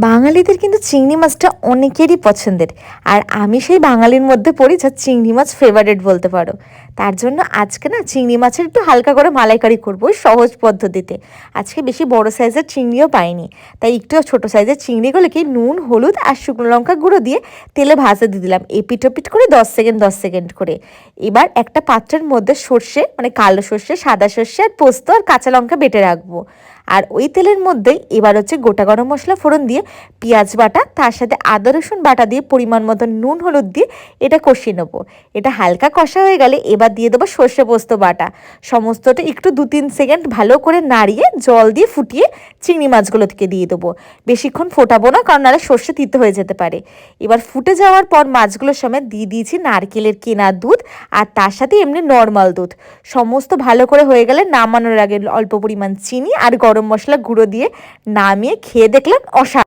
বাঙালিদের কিন্তু চিংড়ি মাছটা অনেকেরই পছন্দের। আর আমি সেই বাঙালির মধ্যে পড়ি যার চিংড়ি মাছ ফেভারিট বলতে পারো। তার জন্য আজকে না চিংড়ি মাছের একটু হালকা করে মালাইকারি করবো ওই সহজ পদ্ধতিতে। আজকে বেশি বড় সাইজের চিংড়িও পাইনি, তাই একটু ছোট সাইজের চিংড়িগুলোকে নুন হলুদ আর শুকনো লঙ্কা গুঁড়ো দিয়ে তেলে ভাজা দিয়ে দিলাম এপিট ওপিট করে 10 সেকেন্ড করে। এবার একটা পাত্রের মধ্যে সর্ষে মানে কালো সর্ষে, সাদা সর্ষে আর পোস্ত আর কাঁচা লঙ্কা বেটে রাখবো। আর ওই তেলের মধ্যেই এবার হচ্ছে গোটা গরম মশলা ফোড়ন দিয়ে পেঁয়াজ বাটা, তার সাথে আদা রসুন বাটা দিয়ে পরিমাণ মতো নুন হলুদ দিয়ে এটা কষিয়ে নেবো। এটা হালকা কষা হয়ে গেলে এবার দিয়ে দেবো সর্ষে পোস্ত বাটা। সমস্তটা একটু 2-3 সেকেন্ড ভালো করে নাড়িয়ে জল দিয়ে ফুটিয়ে চিংড়ি মাছগুলো থেকে দিয়ে দেবো। বেশিক্ষণ ফোটাবো না, কারণ নাহলে সর্ষে তিতে হয়ে যেতে পারে। এবার ফুটে যাওয়ার পর মাছগুলোর সময় দিয়ে দিয়েছি নারকেলের কেনা দুধ আর তার সাথে এমনি নর্মাল দুধ। সমস্ত ভালো করে হয়ে গেলে নামানোর আগে অল্প পরিমাণ চিনি আর গরম মশলা গুঁড়ো দিয়ে নামিয়ে খেয়ে দেখলাম